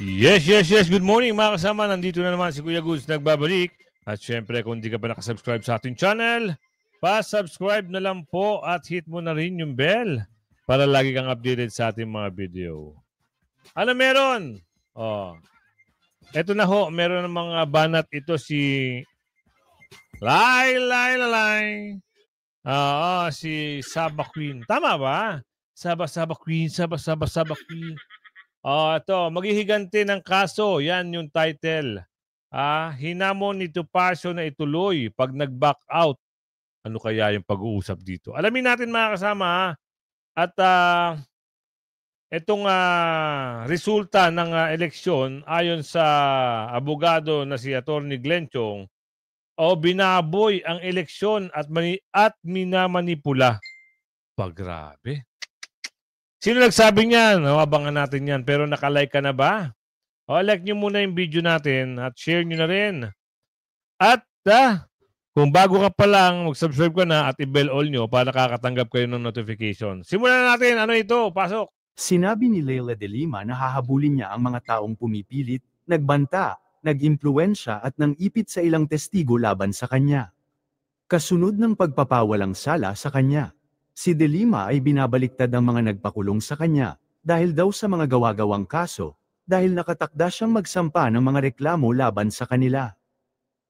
Yes. Good morning mga kasama. Nandito na naman si Kuya Goods nagbabalik. At syempre kung di ka pa nakasubscribe sa ating channel, pa-subscribe na lang po at hit mo na rin yung bell para lagi kang updated sa ating mga video. Ano meron? Oh, eto na ho. Meron ng mga banat ito si Lai. Si Saba Queen. Tama ba? Saba Queen. Queen. Ito, maghihiganti ng kaso. Yan yung title. Hinamon ni Tupacio na ituloy pag nag-back out. Ano kaya yung pag-uusap dito? Alamin natin mga kasama. At itong resulta ng eleksyon ayon sa abogado na si Attorney Glenn Chong, binaboy ang eleksyon at minamanipula. Grabe. Sino nagsabi niyan? Abangan natin yan. Pero nakalike ka na ba? Like nyo muna yung video natin at share nyo na rin. At kung bago ka pa lang, mag-subscribe ka na at i-bell all nyo para nakakatanggap kayo ng notification. Simulan na natin. Ano ito? Pasok. Sinabi ni Leila de Lima na hahabulin niya ang mga taong pumipilit, nagbanta, nag-impluwensya at nang ipit sa ilang testigo laban sa kanya. Kasunod ng pagpapawalang sala sa kanya, si de Lima ay binabaliktad ang mga nagpakulong sa kanya dahil daw sa mga gawa-gawang kaso, dahil nakatakda siyang magsampa ng mga reklamo laban sa kanila.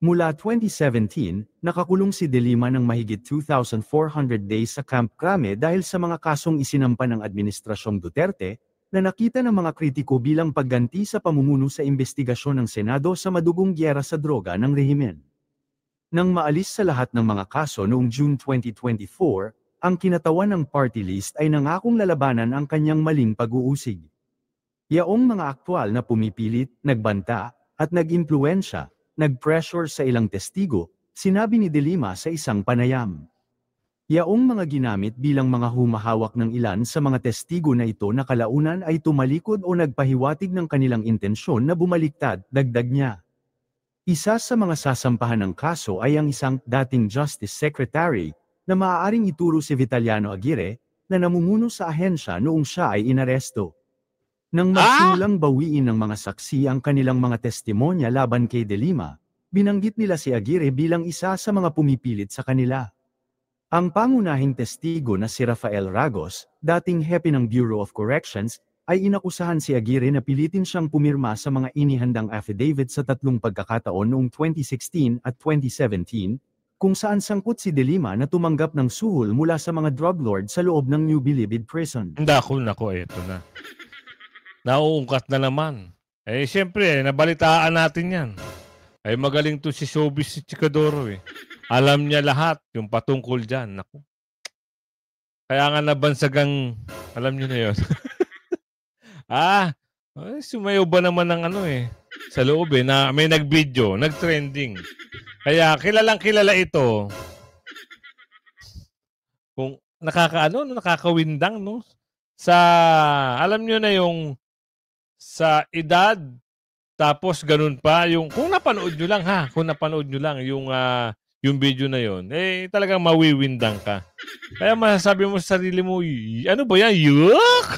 Mula 2017, nakakulong si de Lima ng mahigit 2,400 days sa Camp Crame dahil sa mga kasong isinampa ng Administrasyong Duterte na nakita ng mga kritiko bilang pagganti sa pamumuno sa investigasyon ng Senado sa madugong gyera sa droga ng rehimen. Nang maalis sa lahat ng mga kaso noong June 2024, ang kinatawan ng party list ay nangakong lalabanan ang kanyang maling pag-uusig. Yaong mga aktwal na pumipilit, nagbanta, at nag-impluwensya, nag-pressure sa ilang testigo, sinabi ni de Lima sa isang panayam. Yaong mga ginamit bilang mga humahawak ng ilan sa mga testigo na ito na kalaunan ay tumalikod o nagpahiwatig ng kanilang intensyon na bumaliktad, dagdag niya. Isa sa mga sasampahan ng kaso ay ang isang dating Justice Secretary na maaaring ituro si Vitaliano Aguirre na namumuno sa ahensya noong siya ay inaresto. Nang magsimulang bawiin ng mga saksi ang kanilang mga testimonya laban kay de Lima, binanggit nila si Aguirre bilang isa sa mga pumipilit sa kanila. Ang pangunahing testigo na si Rafael Ragos, dating hepe ng Bureau of Corrections, ay inakusahan si Aguirre na pilitin siyang pumirma sa mga inihandang affidavit sa tatlong pagkakataon noong 2016 at 2017, kung saan sangkot si de Lima na tumanggap ng suhol mula sa mga drug lord sa loob ng New Bilibid Prison. Nako, eto na. Nauungkat na naman. Siyempre, nabalitaan natin yan. Magaling to si Showbiz si Chikadoro Alam niya lahat yung patungkol dyan. Naku. Kaya nga nabansagang, alam niyo na yun. Sumayaw ba naman ng sa loob na may nag-video, nag-trending. Kaya kilala ito. Kung nakakawindang, no? Sa, alam niyo na yung sa edad, tapos ganun pa, yung, kung napanood nyo lang yung video na yon, talagang mawiwindang ka. Kaya masasabi mo sa sarili mo, ano ba yan? Yuck!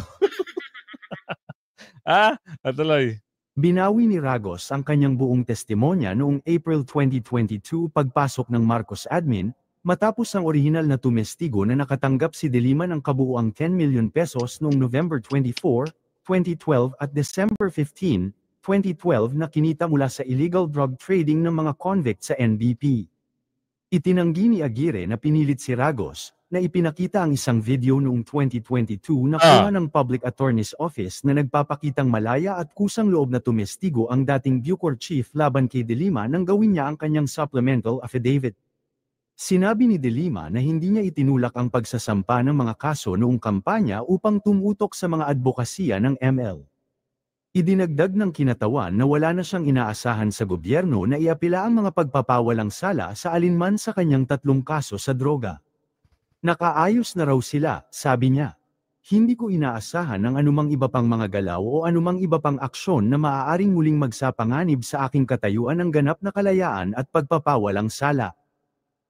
Atuloy. Binawi ni Ragos ang kanyang buong testimonya noong April 2022 pagpasok ng Marcos admin, matapos ang orihinal na tumestigo na nakatanggap si de Lima ng kabuuang 10 million pesos noong November 24, 2012 at December 15, 2012 na kinita mula sa illegal drug trading ng mga convict sa NBP. Itinanggi ni Aguirre na pinilit si Ragos na ipinakita ang isang video noong 2022 na kuha ng Public Attorney's Office na nagpapakitang malaya at kusang loob na tumestigo ang dating Bucor Chief laban kay de Lima nang gawin niya ang kanyang supplemental affidavit. Sinabi ni de Lima na hindi niya itinulak ang pagsasampa ng mga kaso noong kampanya upang tumutok sa mga advokasya ng ML. Idinagdag ng kinatawan na wala na siyang inaasahan sa gobyerno na iapila ang mga pagpapawalang sala sa alinman sa kanyang tatlong kaso sa droga. Nakaayos na raw sila, sabi niya. Hindi ko inaasahan ang anumang iba pang mga galaw o anumang iba pang aksyon na maaaring muling magsapanganib sa aking katayuan ng ganap na kalayaan at pagpapawalang sala.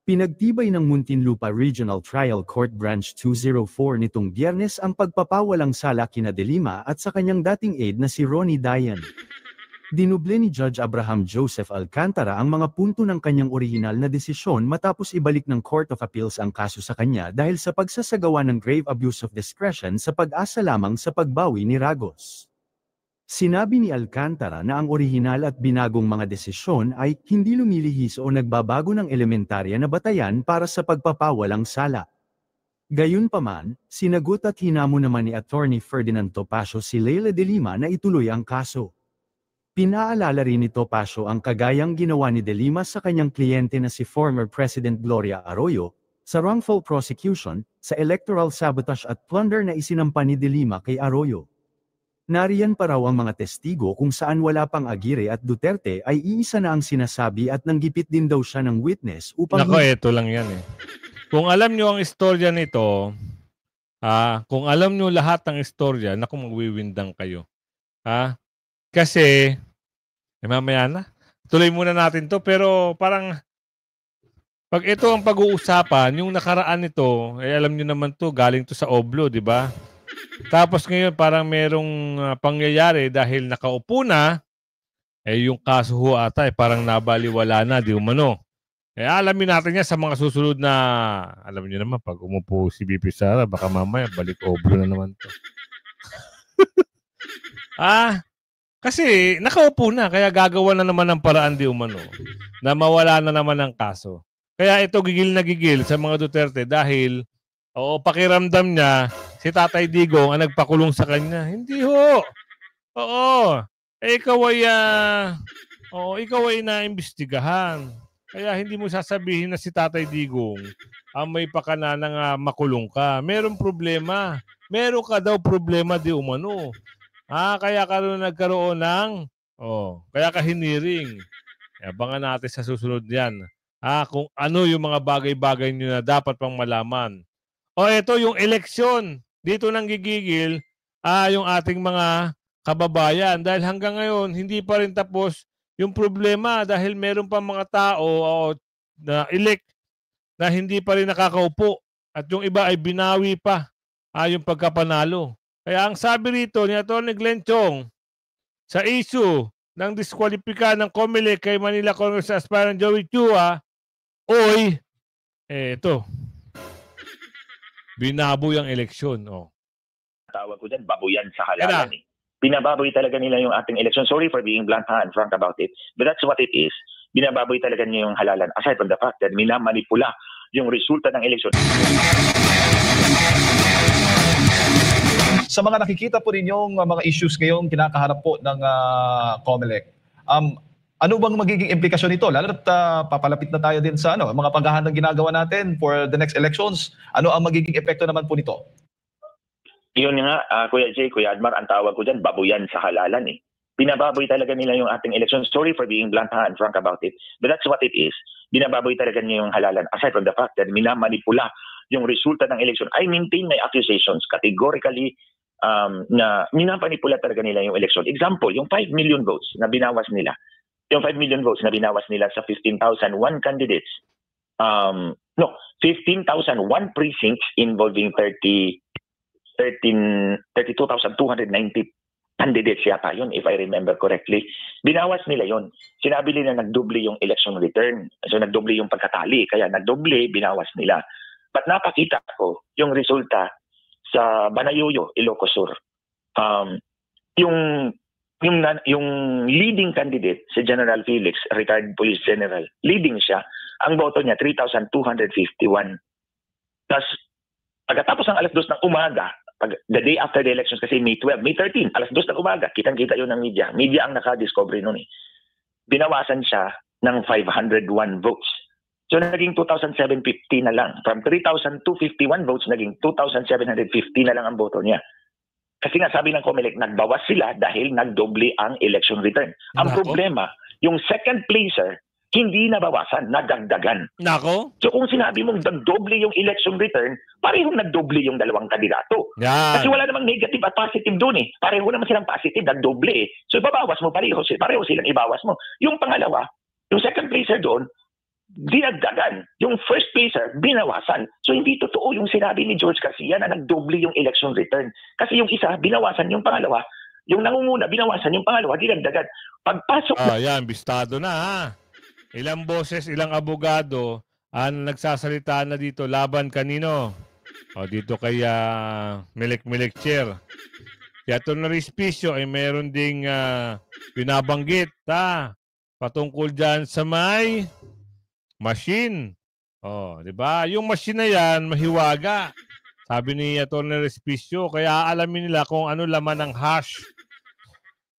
Pinagtibay ng Muntinlupa Regional Trial Court Branch 204 nitong Biyernes ang pagpapawalang sala kina De Lima at sa kanyang dating aide na si Ronnie Dayan. Dinuble ni Judge Abraham Joseph Alcantara ang mga punto ng kanyang orihinal na desisyon matapos ibalik ng Court of Appeals ang kaso sa kanya dahil sa pagsasagawa ng grave abuse of discretion sa pag-asa lamang sa pagbawi ni Ragos. Sinabi ni Alcantara na ang orihinal at binagong mga desisyon ay hindi lumilihis o nagbabago ng elementarya na batayan para sa pagpapawalang sala. Gayunpaman, sinagot at hinamo naman ni Attorney Ferdinand Topacio si Leila De Lima na ituloy ang kaso. Pinaalala rin ni Topacio ang kagayang ginawa ni De Lima sa kanyang kliyente na si former President Gloria Arroyo, sa wrongful prosecution, sa electoral sabotage at plunder na isinampa ni De Lima kay Arroyo. Nariyan pa raw ang mga testigo kung saan wala pang Aguirre at Duterte ay iisa na ang sinasabi at nanggipit din daw siya ng witness upang... Nako, ito lang yan eh. Kung alam nyo ang istorya nito, kung alam nyo lahat ng istorya, naku, magwiwindang kayo. Kasi, mamaya na, tuloy muna natin to, pero parang, pag ito ang pag-uusapan, yung nakaraan nito, alam nyo naman to, galing to sa Oblo, di ba? Tapos ngayon parang merong pangyayari dahil nakaupo na, yung kaso ho ata parang nabaliwala na, di umano. Alamin natin yan sa mga susunod na, alam niyo naman, pag umupo si BP Sara, baka mamaya balik Oblo na naman to. Kasi nakaupo na, kaya gagawa na naman ng paraan di umano, na mawala na naman ang kaso. Kaya ito gigil na gigil sa mga Duterte dahil pakiramdam niya, si Tatay Digong ang nagpakulong sa kanya. Hindi ho. Oo. Ikaw ay naimbestigahan. Kaya hindi mo sasabihin na si Tatay Digong ang may pakana na makulong ka. Merong problema. Meron ka daw problema di umano. Kaya ka nagkaroon ng, kaya ka hiniring. Abangan natin sa susunod yan. Kung ano yung mga bagay-bagay nyo na dapat pang malaman. Ito yung eleksyon. Dito nang gigigil yung ating mga kababayan. Dahil hanggang ngayon, hindi pa rin tapos yung problema dahil meron pa mga tao na elect na hindi pa rin nakakaupo. At yung iba ay binawi pa yung pagkapanalo. Kaya ang sabi rito ni Atty. Glenn Chong sa issue ng diskwalipika ng COMELEC kay Manila Congress aspirant Joey Chua, ito. Binaboy ang eleksyon. Tawag ko dyan, baboyan sa halalan. Binababoy talaga nila yung ating eleksyon. Sorry for being blunt and frank about it. But that's what it is. Binababoy talaga niya yung halalan. Aside from the fact that minamanipula yung resulta ng eleksyon. Sa mga nakikita po ninyong mga issues ngayong kinakaharap po ng COMELEC, ano bang magiging implikasyon nito? Lalo at papalapit na tayo din sa mga paghahandang ginagawa natin for the next elections. Ano ang magiging epekto naman po nito? Yun nga, Kuya Jay, Kuya Admar, ang tawag ko dyan, baboyan sa halalan eh. Binababoy talaga nila yung ating election. Sorry for being blunt and frank about it. But that's what it is. Binababoy talaga niya yung halalan. Aside from the fact that minamanipula yung resulta ng election. I maintain my accusations categorically na minamanipula talaga nila yung election. Example, yung 5 million votes na binawas nila. Yung 5 million votes na binawas nila sa 15,001 candidates. 15,001 precincts involving 32,290 candidates yata yun, if I remember correctly. Binawas nila yun. Sinabi nila nagdoble yung election return. So nagdoble yung pagkatali. Kaya nagdoble, binawas nila. But napakita ko yung resulta sa Banayuyo, Ilocos Sur. Yung leading candidate, si General Felix, retired police general, leading siya. Ang boto niya, 3,251. Tapos, pagkatapos ng alas 2 ng umaga, the day after the elections, kasi May 12, May 13, alas 2 ng umaga, kitang-kita yun ng media. Media ang nakadiscovery nun eh. Binawasan siya ng 501 votes. So, naging 2,750 na lang. From 3,251 votes, naging 2,750 na lang ang boto niya. Kasi nga sabi ng COMELEC, nagbawas sila dahil nagdoble ang election return. Ang problema, yung second placer, hindi nabawasan, nadagdagan. Nako. So kung sinabi mong nagdoble yung election return, parehong nagdoble yung dalawang kandidato. Yan. Kasi wala namang negative at positive doon eh. Pareho naman silang positive, nagdoble eh. So ibabawas mo, pareho silang ibawas mo. Yung pangalawa, yung second placer doon, dinagdagan. Yung first placer, binawasan. So hindi totoo yung sinabi ni George Garcia na nagdoble yung election return. Kasi yung isa, binawasan yung pangalawa. Yung nangunguna, binawasan yung pangalawa, dinagdagan. Pagpasok Yan, bistado na ha. Ilang boses, ilang abogado ang nagsasalita na dito laban kanino? Dito kay Milik Chair. Kaya ito na respisyo ay meron ding binabanggit patungkol dyan sa may machine. Di ba? Yung machine na yan, mahiwaga. Sabi ni Atty. Respicio, kaya alamin nila kung ano laman ng hash.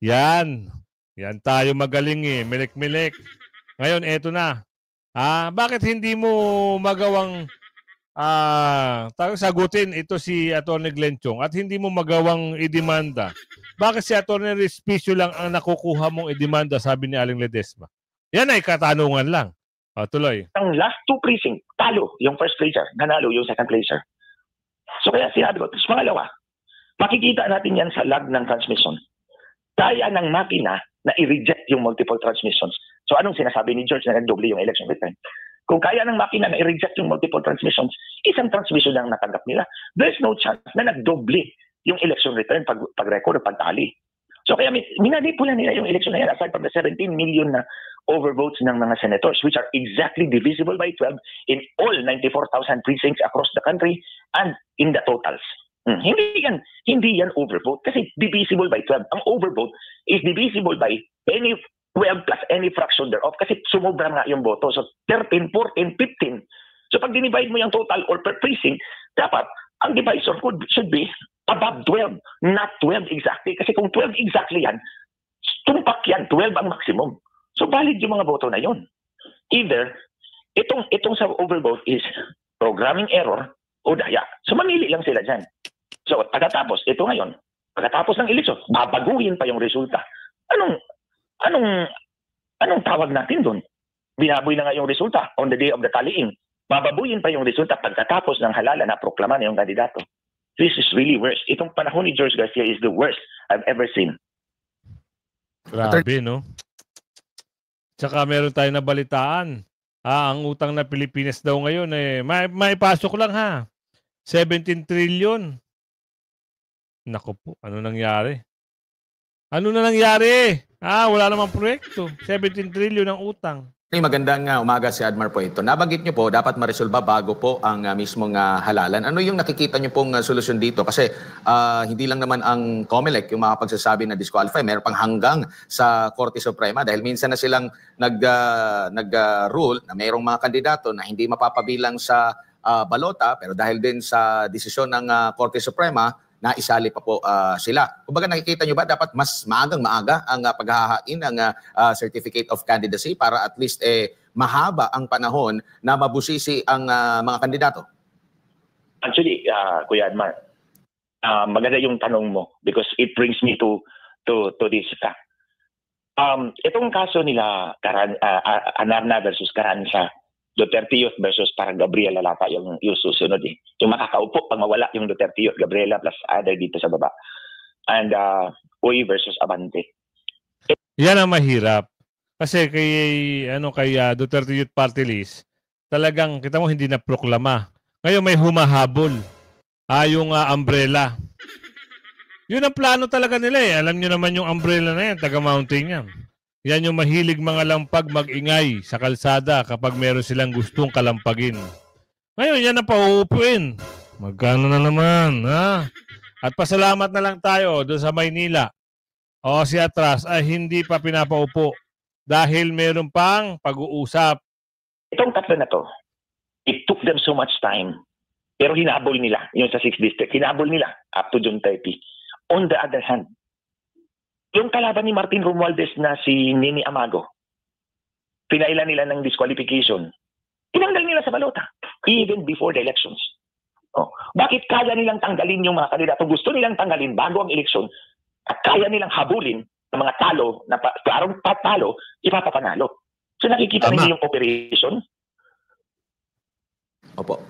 Yan. Yan tayo magaling Milik. Ngayon, eto na. Bakit hindi mo magawang sagutin ito si Atty. Glenchong at hindi mo magawang idemanda? Bakit si Atty. Respicio lang ang nakukuha mong idemanda, sabi ni Aling Ledesma? Yan ay katanungan lang. Tuloy. Ang last two precinct, talo yung first placer, nanalo yung second placer. So kaya sinabi ko, tapos pangalawa, makikita natin yan sa lag ng transmission. Kaya ng makina na i-reject yung multiple transmissions. So anong sinasabi ni George na nagdoble yung election return? Kung kaya ng makina na i-reject yung multiple transmissions, isang transmission lang natanggap nila. There's no chance na nagdoble yung election return pag-record o pag-tally. So kaya minanipula nila yung election na yan aside from the 17 million na overvotes ng mga senators which are exactly divisible by 12 in all 94,000 precincts across the country and in the totals. Hindi yan overvote kasi divisible by 12. Ang overvote is divisible by any 12 plus any fraction thereof kasi sumobra nga yung boto. So 13, 14, 15. So pag dinivide mo yung total or per precinct, dapat ang divisor should be above 12, not 12 exactly. Kasi kung 12 exactly yan, tumpak yan, 12 ang maximum. So valid yung mga boto na yun. Either, itong sa overvote is programming error o daya. So mamili lang sila dyan. So pagkatapos, ito ngayon, pagkatapos ng eleksyon, babaguhin pa yung resulta. Anong tawag natin doon? Binaboy na nga yung resulta on the day of the tallying. Bababuyin pa yung resulta pagkatapos ng halala na proklama na yung kandidato. This is really worse. Itong panahon ni George Garcia is the worst I've ever seen. Grabe, no? Tsaka meron tayo na balitaan. Ang utang na Pilipinas daw ngayon may pasok lang 17 trillion. Nako po, ano nangyari? Ano na nangyari? Wala namang proyekto. 17 trillion ang utang. Magandang umaga si Admar po ito. Nabanggit niyo po, dapat maresolba bago po ang mismong halalan. Ano yung nakikita niyo pong solusyon dito? Kasi hindi lang naman ang COMELEC yung makapagsasabi na disqualify. Meron pang hanggang sa Korte Suprema dahil minsan na silang nag-rule na mayroong mga kandidato na hindi mapapabilang sa balota pero dahil din sa desisyon ng Korte Suprema, naisali pa po sila. Kumbaga nakikita nyo ba dapat mas maaga ang paghahain ng Certificate of Candidacy para at least mahaba ang panahon na mabusisi ang mga kandidato? Actually, Kuya Admar, maganda yung tanong mo because it brings me to this fact. Itong kaso nila Anarna versus Carranza, Duterte Youth versus parang Gabriela Lata yung susunod Yung makakaupo pag mawala yung Duterte Youth, Gabriela plus other dito sa baba. And Uy versus Abante. Yan ang mahirap. Kasi kay Duterte Youth Party List, talagang kita mo hindi na proklama. Ngayon may humahabol. Yung umbrella. Yun ang plano talaga nila Alam nyo naman yung umbrella na yan, taga-mountain yan. Yan yung mahilig mga lampag mag-ingay sa kalsada kapag meron silang gustong kalampagin. Ngayon, yan ang pauupuin. Magkano na naman, At pasalamat na lang tayo doon sa Maynila. Si Atras ay hindi pa pinapaupo dahil meron pang pag-uusap. Itong tatlo na to, it took them so much time. Pero hinabol nila, yung sa 6th District, hinabol nila up to June 30. On the other hand, yung kalaban ni Martin Romualdez na si Nini Amago, pinailan nila ng disqualification. Tinanggal nila sa balota, even before the elections. Bakit kaya nilang tanggalin yung mga kandidato? Gusto nilang tanggalin bago ang eleksyon at kaya nilang habulin ng mga talo na klarong patalo, ipapapanalo. So nakikita ninyo yung operation? Opo.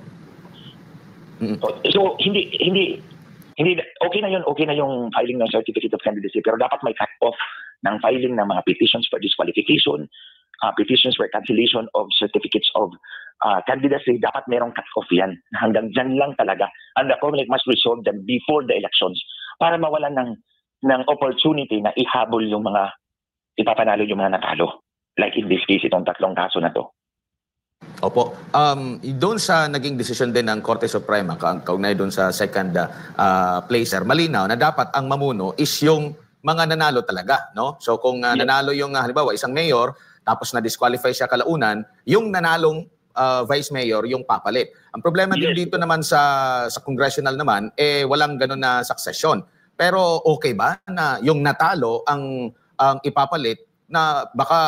So hindi okay na yung filing ng Certificate of Candidacy pero dapat may cut off ng filing ng mga petitions for disqualification petitions for cancellation of certificates of candidacy, dapat merong cut-off yan. Hanggang dyan lang talaga. And the COMELEC must resolve them before the elections para mawalan ng opportunity na ihabol yung mga ipapanalo yung mga natalo. Like in this case, itong 3 kaso na to. Opo. Doon sa naging desisyon din ng Korte Suprema, kaugnay doon sa second placer, malinaw na dapat ang mamuno is yung mga nanalo talaga, no? So kung nanalo yung halimbawa isang mayor tapos na-disqualify siya kalaunan, yung nanalong vice mayor yung papalit. Ang problema din dito naman sa congressional naman walang ganun na succession. Pero okay ba na yung natalo ang ipapalit na baka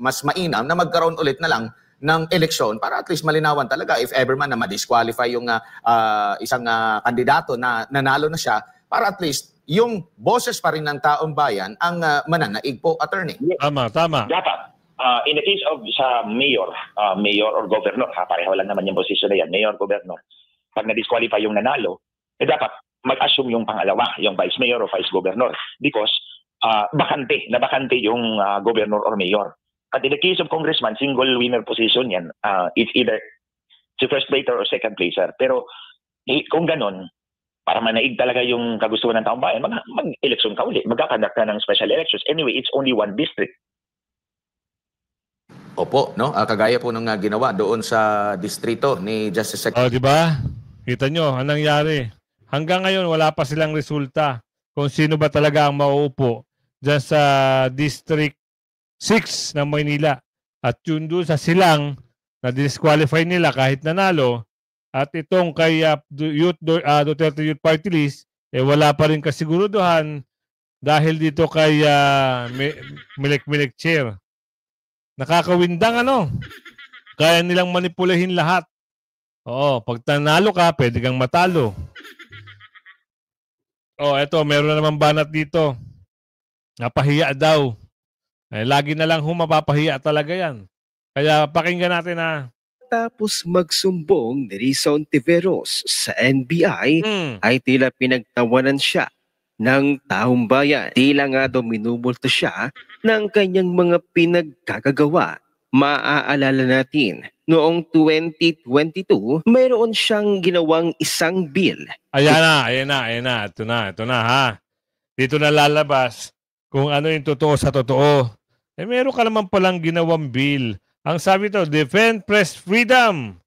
mas mainam na magkaroon ulit na lang ng eleksyon para at least malinawan talaga if ever man na ma-disqualify yung isang kandidato na nanalo na siya para at least yung boses pa rin ng taong bayan ang mananaig po, attorney. Tama. Dapat. In the case of sa mayor or governor, pareho lang naman yung posisyon na yan, mayor, governor. Pag na-disqualify yung nanalo, dapat mag-assume yung pangalawa, yung vice mayor o vice governor because bakante yung governor or mayor. At in the case of congressman, single winner position yan. It's either si first placer or second placer. Pero kung ganon, para manaig talaga yung kagustuhan ng taong bayan, mag-eleksyon ka ulit. Magkakandak ka ng special elections. Anyway, it's only one district. Opo, no? Kagaya po nung ginawa doon sa distrito ni Justice Secretary. Di ba? Kita nyo, anong nangyari? Hanggang ngayon, wala pa silang resulta kung sino ba talaga ang mauupo dyan sa District 6 ng Maynila. At yun doon sa silang na disqualify nila kahit nanalo at itong kay Duterte Youth Party List wala pa rin kasiguruduhan dahil dito kay Milik Chair. Nakakawindang kaya nilang manipulahin lahat. Oo, pag nanalo ka, pwede kang matalo. Eto, meron na naman banat dito. Napahiya daw. Lagi na lang mapapahiya talaga yan. Kaya pakinggan natin Tapos magsumbong ni Rizal Ontiveros sa NBI ay tila pinagtawanan siya ng taong bayan. Tila nga daw minumulto siya ng kanyang mga pinagkakagawa. Maaalala natin, noong 2022, mayroon siyang ginawang isang bill. Ayan na. Ito na ha. Dito na lalabas kung ano yung totoo sa totoo. Meron ka naman palang ginawang bill. Ang sabi to, defend press freedom.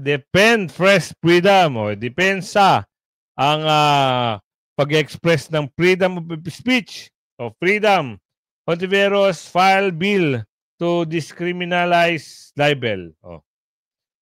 Defend press freedom. Depensa ang pag-express ng freedom of speech o freedom. Ontiveros file bill to discriminalize libel.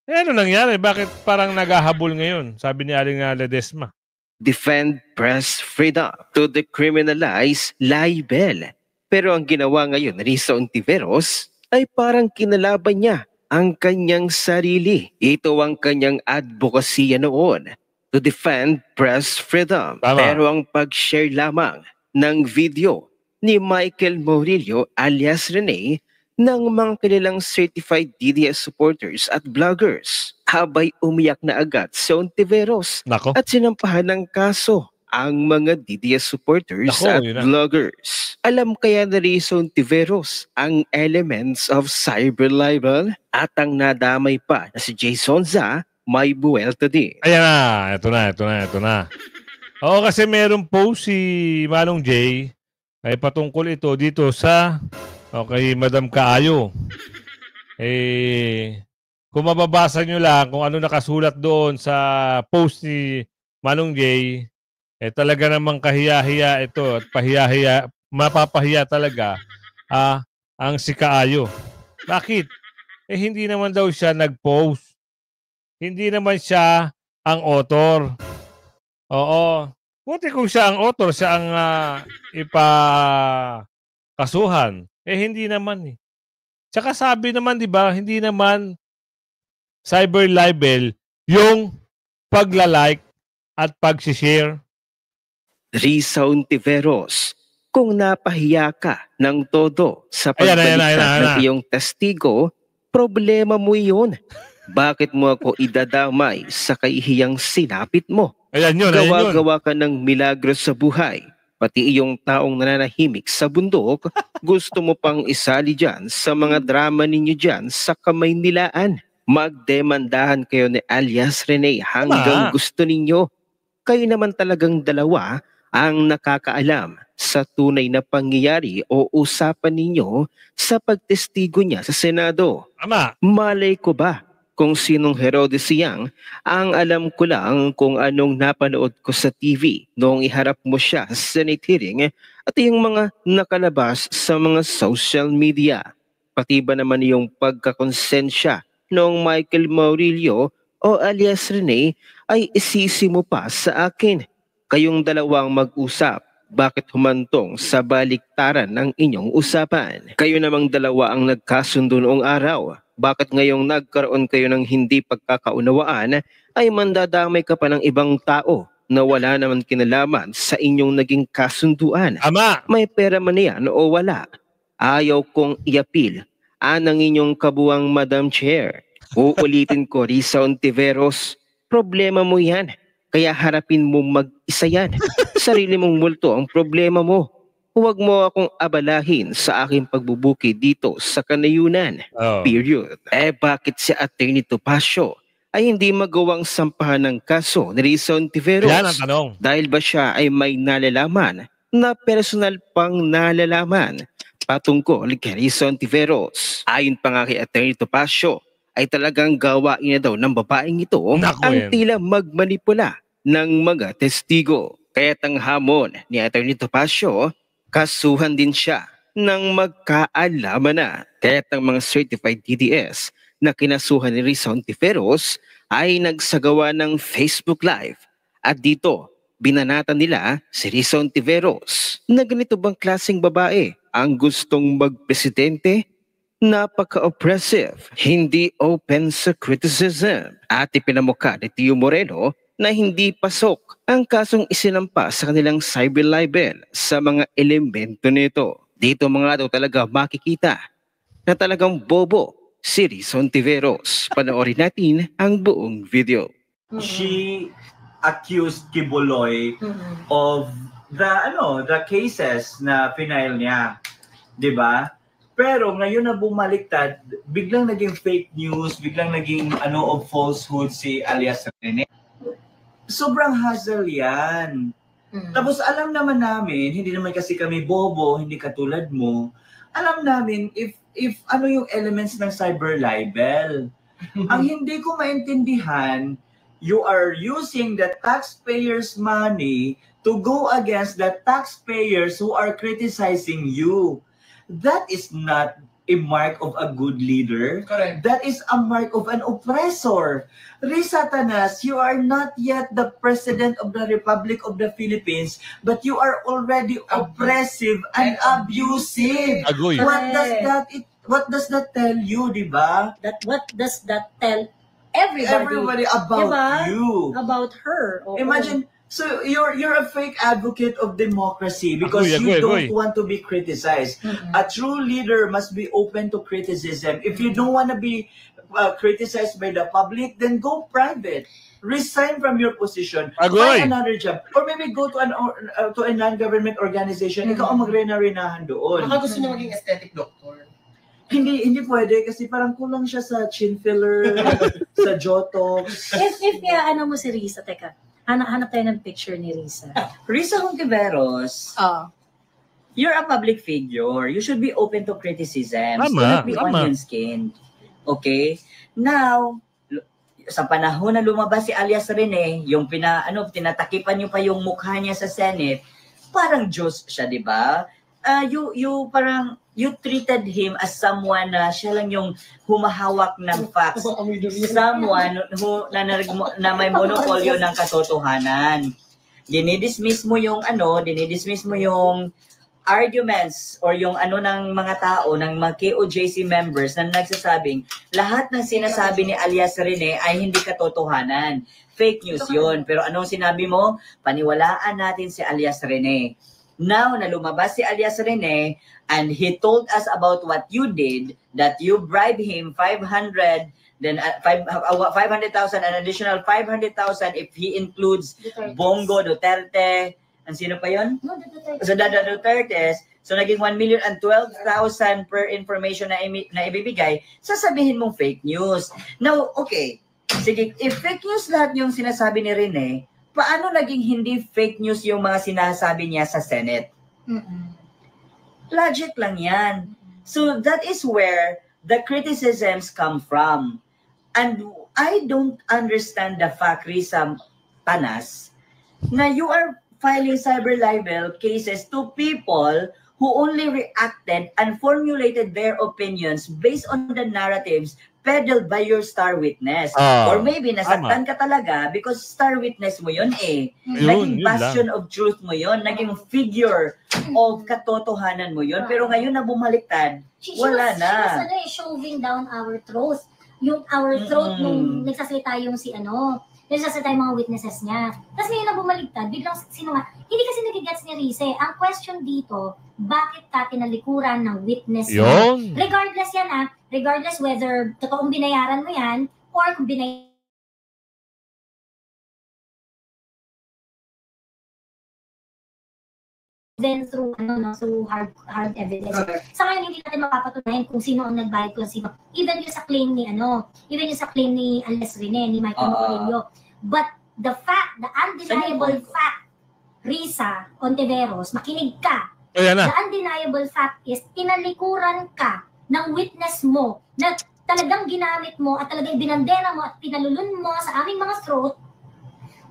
Ano nangyari? Bakit parang naghahabol ngayon? Sabi ni Aling Ledesma. Defend press freedom to decriminalize libel. Pero ang ginawa ngayon ni Rizal Ontiveros ay parang kinalaban niya ang kanyang sarili. Ito ang kanyang advokasya noon to defend press freedom. Tama. Pero ang pag-share lamang ng video ni Michael Murillo alias Rene ng mga kilalang certified DDS supporters at vloggers. Habay umiyak na agad si Ontiveros at sinampahan ng kaso ang mga DDS supporters at vloggers. Alam kaya na Rizal Ontiveros ang elements of cyber libel at ang nadamay pa na si Jason Za may buwelta din. Ayan na, ito na. Oo, kasi merong post si Manong Jay ay patungkol ito dito sa kay Madam Kaayo. Kung mababasa nyo lang kung ano nakasulat doon sa post ni Manong Jay, talaga namang kahiya-hiya ito at mapapahiya talaga ang si Kaayo. Bakit? Hindi naman daw siya nag-post. Hindi naman siya ang author. Oo. Buti kung siya ang author, siya ang ipakasuhan. Hindi naman . Tsaka sabi naman, di ba, hindi naman cyber libel yung pagla-like at pag-share. Rizal Ontiveros, kung napahiya ka ng todo sa pagbaliktad ng iyong testigo, problema mo yun. Bakit mo ako idadamay sa kahihiyang sinapit mo? Gawa-gawa ka ng milagro sa buhay Pati iyong taong nananahimik sa bundok, gusto mo pang isali dyan sa mga drama ninyo dyan sa Kamaynilaan. Magdemandahan kayo ni alias Rene hanggang Tama. gusto ninyo. Kayo naman talagang dalawa ang nakakaalam sa tunay na pangyayari o usapan ninyo sa pagtestigo niya sa Senado. Tama. Malay ko ba kung sinong Herodes Yang? Ang alam ko lang kung anong napanood ko sa TV noong iharap mo siya sa Senate hearing at yung mga nakalabas sa mga social media. Pati ba naman yung pagkakonsensya noong Michael Maurilio o alias Rene ay isisi mo pa sa akin. Kayong dalawang mag-usap. Bakit humantong sa baliktaran ng inyong usapan? Kayo namang dalawa ang nagkasundo noong araw. Bakit ngayong nagkaroon kayo ng hindi pagkakaunawaan ay mandadamay ka pa ng ibang tao na wala naman kinalaman sa inyong naging kasunduan? Tama. May pera man yan o wala? Ayaw kong iapil ang inyong kabuwang Madam Chair. Uulitin ko, Risa Ontiveros, problema mo yan. Kaya harapin mo mag-isa yan. Sarili mong multo ang problema mo. Huwag mo akong abalahin sa aking pagbubuki dito sa kanayunan. Oh. Period. Bakit si Atty. Topacio ay hindi magawang sampahan ng kaso ni Risa Ontiveros? Yan ang tanong. Dahil ba siya ay may nalalaman na personal pang nalalaman patungkol kay Risa Ontiveros? Ayon pa nga kay Atty. Topacio, ay talagang gawain na daw ng babaeng ito Naku, ang yan. tila magmanipula ng mga testigo. Kaya't ang hamon ni Atty. Topacio, kasuhan din siya ng magkaalaman na. Kaya't ang mga certified DDS na kinasuhan ni Risa Ontiveros ay nagsagawa ng Facebook Live. At dito, binanatan nila si Risa Ontiveros na ganito bang klaseng babae ang gustong magpresidente? Napaka-oppressive, hindi open sa criticism. At ipinamukha ni Tio Moreno na hindi pasok ang kasong isinampa sa kanilang cyber libel sa mga elemento nito. Dito mga daw talaga makikita na talagang bobo si Risa Ontiveros. Panoorin natin ang buong video. She accused Kibuloy of the cases na final niya, 'di ba? Pero ngayon na bumaliktad, biglang naging fake news, biglang naging of falsehood si alias Rene. Sobrang hassle 'yan. Tapos alam naman namin, hindi naman kasi kami bobo, hindi katulad mo. Alam namin if ano yung elements ng cyber libel. Ang hindi ko maintindihan, you are using the taxpayers' money to go against the taxpayers who are criticizing you. That is not a mark of a good leader. Correct. That is a mark of an oppressor. Risa Tanas, you are not yet the President of the Republic of the Philippines, but you are already oppressive and abusive. Agoy. What does that tell you, di ba? What does that tell everybody about diba? you. About her. Oo. Imagine, so you're a fake advocate of democracy because you don't want to be criticized. A true leader must be open to criticism. If you don't want to be criticized by the public, then go private. Resign from your position. Find another job. Or maybe go to a non-government organization. Ikaw ang magre-renahan doon. Baka gusto niya maging aesthetic doctor. Hindi pwede kasi parang kulang siya sa chin filler, sa Jotox. If mo si Risa, teka. Hanap tayo ng picture ni Risa. Risa Ontiveros, you're a public figure. You should be open to criticism. Do not be onion-skinned. Okay? Now, sa panahon na lumabas si alias Rene, yung tinatakipan niyo pa yung mukha niya sa Senate, parang Diyos siya, di ba? You treated him as someone na siya lang yung humahawak ng facts. Someone na may monopolyo ng katotohanan. Dinidismiss mo yung arguments or yung ng mga tao, ng mga KOJC members na nagsasabing lahat ng sinasabi ni alias Rene ay hindi katotohanan. Fake news yun. Pero anong sinabi mo? Paniwalaan natin si alias Rene. Now, na lumabas si alias Rene and he told us about what you did, that you bribed him 500, then 500,000, an additional 500,000 if he includes Bongo Duterte, Ang sino pa yon? No, Duterte. So Dada Dutertes, so naging 1,012,000 per information na ibibigay, sasabihin mong fake news. Now, okay, sige, if fake news lahat yung sinasabi ni Rene, paano naging hindi fake news yung mga sinasabi niya sa Senate? Logic lang yan. So that is where the criticisms come from. And I don't understand the fact, Risa Panas, na you are filing cyber libel cases to people who only reacted and formulated their opinions based on the narratives peddled by your star witness. Or maybe nasaktan ka talaga because star witness mo yun eh. Naging bastion of truth mo yun. Naging figure of katotohanan mo yun. Pero ngayon na bumaliktad, wala na. She was shoving down our throat. Yung our throat nung nagsasalita yung nagsasalita yung mga witnesses niya. Tapos ngayon na bumaligtad, biglang hindi kasi nagigets ni Rize. Ang question dito, bakit ka tinalikuran ng witness mo? Regardless yan regardless whether totoong binayaran mo yan, or kung then through hard evidence. Sa ngayon hindi natin mapapatunayan kung sino ang nagbayad kung sino. Even yung sa claim ni Alias Rene, ni Michael Morillo. But the undeniable fact, Risa Ontiveros, makinig ka. The undeniable fact is tinalikuran ka ng witness mo na talagang ginamit mo at talagang binandera mo at pinalulun mo sa aming mga throat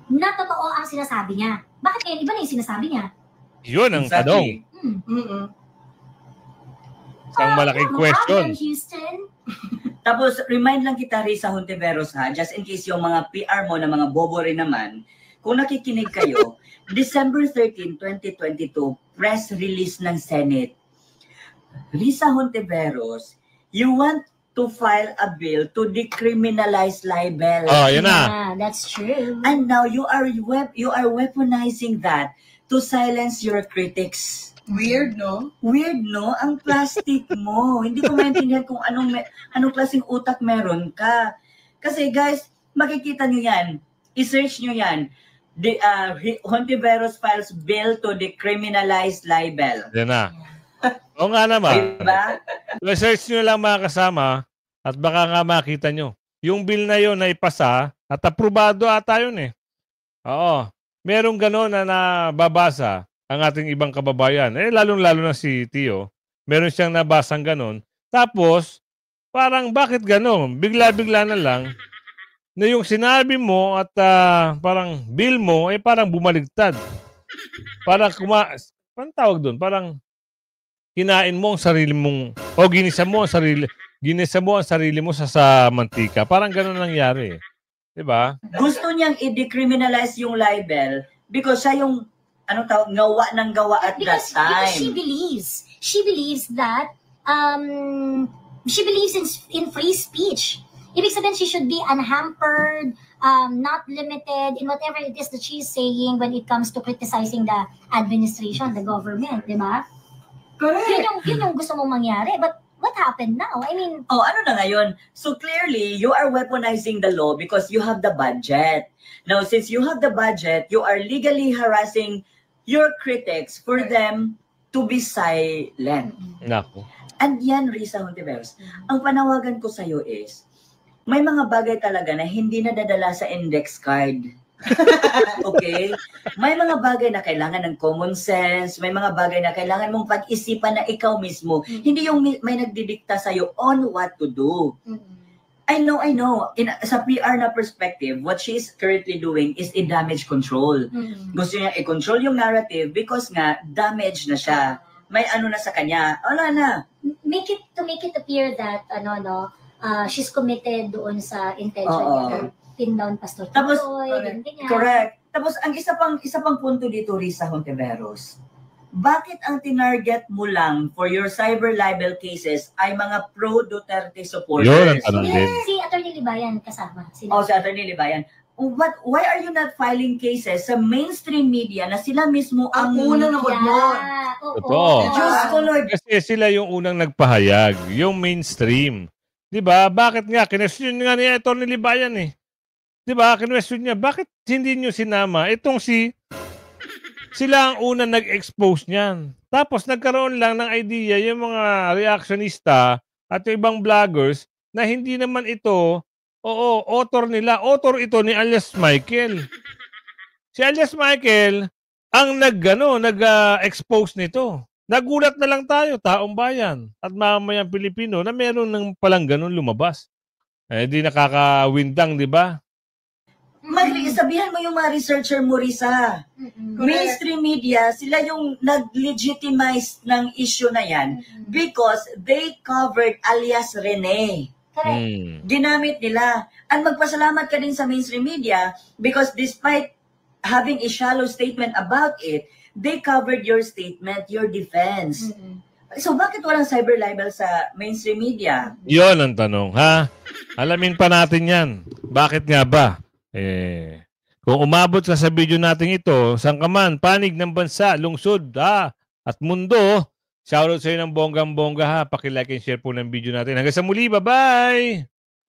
na totoo ang sinasabi niya. Bakit ngayon iba na yung sinasabi niya? Yun ang tanong. Isang malaking question. Tapos, remind lang kita, Risa Hontiveros, just in case yung mga PR mo na mga bobo rin naman, kung nakikinig kayo, December 13, 2022, press release ng Senate. Risa Hontiveros, you want to file a bill to decriminalize libel. Yun na. Yeah, that's true. And now you are weaponizing that to silence your critics. Weird, no? Weird, no? Ang plastic mo. Hindi ko maintindihan kung anong klaseng utak meron ka. Kasi guys, makikita nyo yan. I-search nyo yan. Hontiveros files bill to decriminalize libel. Yan na. O nga naman. Diba? I-search nyo lang mga kasama at baka nga makita nyo. Yung bill na yun na ipasa at aprobado ata yun eh. Oo. Merong gano'n na nababasa ang ating ibang kababayan. Lalong-lalo na si Tio. Meron siyang nabasang gano'n. Tapos, parang bakit gano'n? Bigla-bigla na lang na yung sinabi mo at parang bill mo ay parang bumaligtad. Parang parang tawag doon? Parang kinain mo ang sarili mong o ginisa mo ang sarili mo sa mantika. Parang gano'n nangyari. Diba? Gusto niyang i-decriminalize yung libel because siya yung gawa ng gawa at that time. Because she believes that she believes in free speech. Ibig sabihin, she should be unhampered, not limited in whatever it is that she's saying when it comes to criticizing the administration, the government, di ba? Correct. Yun yung gusto mong mangyari. But what happened now? I mean... ano na ngayon? So clearly, you are weaponizing the law because you have the budget. Now, since you have the budget, you are legally harassing your critics for them to be silent. Nako. And yan, Risa Hontiveros, ang panawagan ko sa'yo is, may mga bagay talaga na hindi nadadala sa index card. Okay? May mga bagay na kailangan ng common sense, may mga bagay na kailangan mong pag-isipan na ikaw mismo. Hindi yung may nagdidikta sa'yo on what to do. I know. Sa PR na perspective, what she is currently doing is damage control. Gusto niya i-control yung narrative because nga, damage na siya. May na sa kanya. Wala na. To make it appear that, she's committed doon sa intention niya. Pin down Pastor Tapos, ganyan. Correct. Tapos, ang isa pang punto dito, Risa Hontiveros, bakit ang tinarget mo lang for your cyber libel cases ay mga pro-Duterte supporters? Yun ang tanong din. Si Atty. Libayan kasama. Si Atty. Libayan. Why are you not filing cases sa mainstream media na sila mismo ang unang nabudbon? Totoo. Diyos ko, Lord. Kasi sila yung unang nagpahayag, yung mainstream. Diba? Bakit nga? Kinestyon nga ni Atty. Libayan eh. Diba? Kinestyon niya, bakit hindi nyo sinama itong si Sila ang una nag-expose niyan. Tapos nagkaroon lang ng idea yung mga reactionista at yung ibang vloggers na hindi naman ito, author nila. Author ito ni alias Michael. Si alias Michael ang nag-expose nito. Nagulat na lang tayo, taong bayan at mamamayang Pilipino na meron ng palang ganun lumabas. Eh di nakakawindang, di ba? Sabihan mo yung mga researcher mo, Risa. Mainstream media, sila yung nag-legitimize ng issue na yan because they covered alias Rene. Ginamit nila. At magpasalamat ka din sa mainstream media because despite having a shallow statement about it, they covered your statement, your defense. So bakit walang cyber libel sa mainstream media? Yon ang tanong, ha? Alamin pa natin yan. Bakit nga ba? Kung umabot ka sa video natin ito, saan ka man, panig ng bansa, lungsod, at mundo, shoutout sa iyo ng bonggang-bongga, ha? Paki-like and share po ng video natin. Hanggang sa muli, bye-bye!